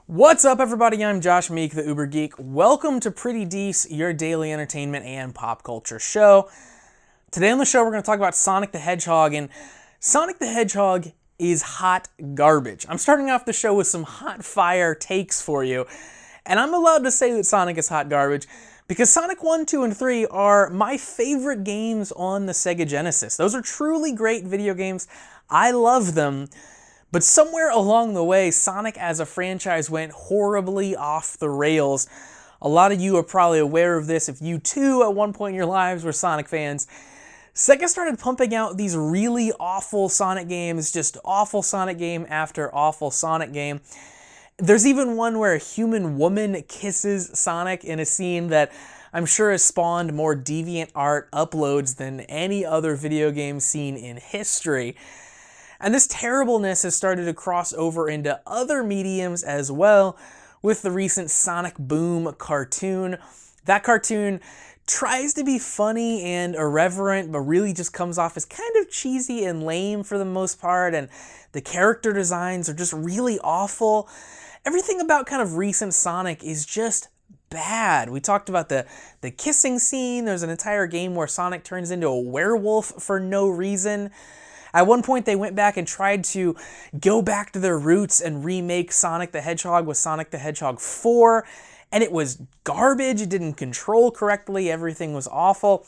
What's up, everybody? I'm Josh Meek, the Uber Geek. Welcome to Pretty Dece, your daily entertainment and pop culture show. Today on the show, we're going to talk about Sonic the Hedgehog, and Sonic the Hedgehog is hot garbage. I'm starting off the show with some hot fire takes for you, and I'm allowed to say that Sonic is hot garbage because Sonic 1, 2, and 3 are my favorite games on the Sega Genesis. Those are truly great video games. I love them. But somewhere along the way, Sonic as a franchise went horribly off the rails. A lot of you are probably aware of this if you too at one point in your lives were Sonic fans. Sega started pumping out these really awful Sonic games, just awful Sonic game after awful Sonic game. There's even one where a human woman kisses Sonic in a scene that I'm sure has spawned more DeviantArt uploads than any other video game scene in history. And this terribleness has started to cross over into other mediums as well with the recent Sonic Boom cartoon. That cartoon tries to be funny and irreverent, but really just comes off as kind of cheesy and lame for the most part, and the character designs are just really awful. Everything about kind of recent Sonic is just bad. We talked about the kissing scene. There's an entire game where Sonic turns into a werewolf for no reason. At one point, they went back and tried to go back to their roots and remake Sonic the Hedgehog with Sonic the Hedgehog 4, and it was garbage. It didn't control correctly. Everything was awful.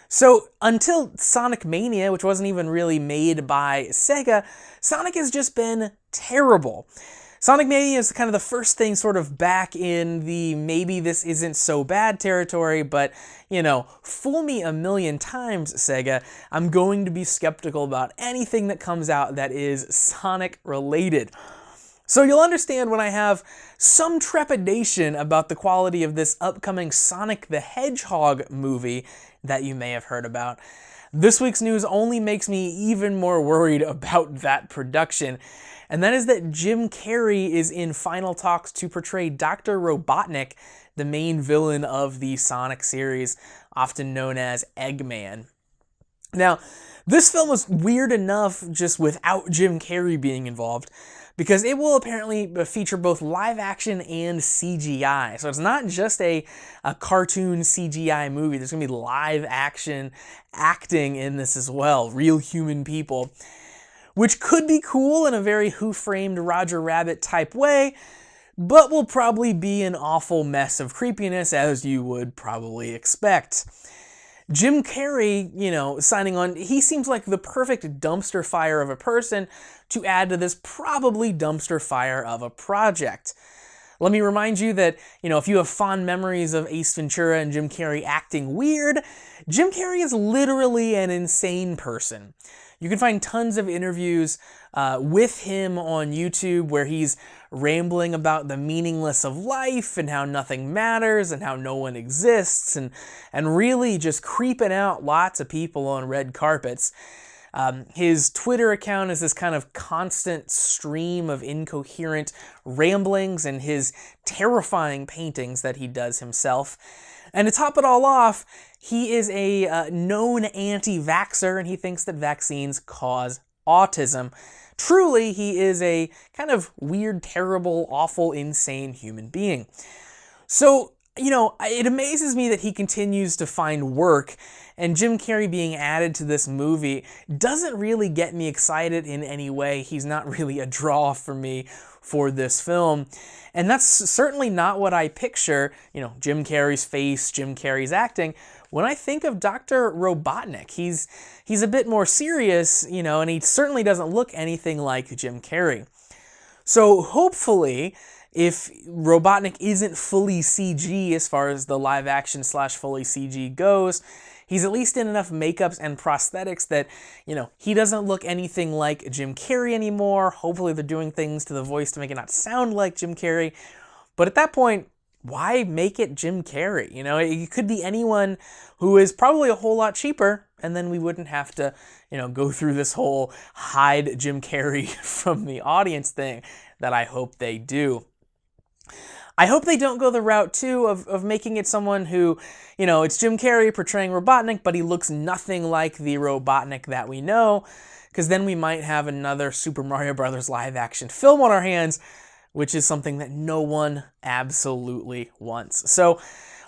So until Sonic Mania, which wasn't even really made by Sega, Sonic has just been terrible. Sonic Mania is kind of the first thing sort of back in the maybe this isn't so bad territory, but, you know, fool me a million times, Sega. I'm going to be skeptical about anything that comes out that is Sonic related. So you'll understand when I have some trepidation about the quality of this upcoming Sonic the Hedgehog movie that you may have heard about. This week's news only makes me even more worried about that production, and that is that Jim Carrey is in final talks to portray Dr. Robotnik, the main villain of the Sonic series, often known as Eggman. Now, this film is weird enough just without Jim Carrey being involved, because it will apparently feature both live action and CGI. So it's not just a cartoon CGI movie. There's going to be live action acting in this as well, real human people, which could be cool in a very Who Framed Roger Rabbit type way, but will probably be an awful mess of creepiness, as you would probably expect. Jim Carrey, you know, signing on, he seems like the perfect dumpster fire of a person to add to this probably dumpster fire of a project. Let me remind you that, you know, if you have fond memories of Ace Ventura and Jim Carrey acting weird, Jim Carrey is literally an insane person. You can find tons of interviews with him on YouTube where he's rambling about the meaningless of life and how nothing matters and how no one exists, and really just creeping out lots of people on red carpets. His Twitter account is this kind of constant stream of incoherent ramblings and his terrifying paintings that he does himself. And to top it all off, he is a known anti-vaxxer, and he thinks that vaccines cause autism. Truly, he is a kind of weird, terrible, awful, insane human being. So, you know, it amazes me that he continues to find work, and Jim Carrey being added to this movie doesn't really get me excited in any way. He's not really a draw for me for this film. And that's certainly not what I picture, you know, Jim Carrey's face, Jim Carrey's acting, when I think of Dr. Robotnik. He's a bit more serious, you know, and he certainly doesn't look anything like Jim Carrey. So hopefully, if Robotnik isn't fully CG as far as the live action / fully CG goes, he's at least in enough makeups and prosthetics that, you know, he doesn't look anything like Jim Carrey anymore. Hopefully they're doing things to the voice to make it not sound like Jim Carrey. But at that point, why make it Jim Carrey? You know, it could be anyone who is probably a whole lot cheaper, and then we wouldn't have to, you know, go through this whole hide Jim Carrey from the audience thing that I hope they do. I hope they don't go the route, too, of making it someone who, you know, it's Jim Carrey portraying Robotnik, but he looks nothing like the Robotnik that we know, because then we might have another Super Mario Bros. Live action film on our hands, which is something that no one absolutely wants. So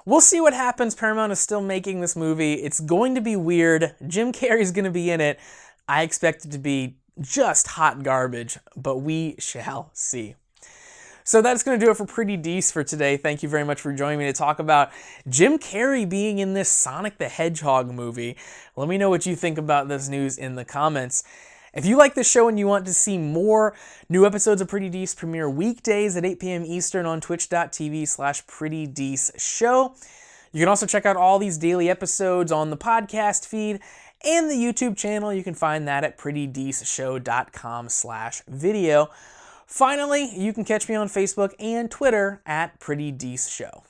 we'll see what happens. Paramount is still making this movie. It's going to be weird. Jim Carrey's going to be in it. I expect it to be just hot garbage, but we shall see. So that's going to do it for Pretty Dece for today. Thank you very much for joining me to talk about Jim Carrey being in this Sonic the Hedgehog movie. Let me know what you think about this news in the comments. If you like this show and you want to see more, new episodes of Pretty Dece premiere weekdays at 8 p.m. Eastern on twitch.tv/PrettyDeceShow. You can also check out all these daily episodes on the podcast feed and the YouTube channel. You can find that at PrettyDeceShow.com/video. Finally, you can catch me on Facebook and Twitter at Pretty Dece Show.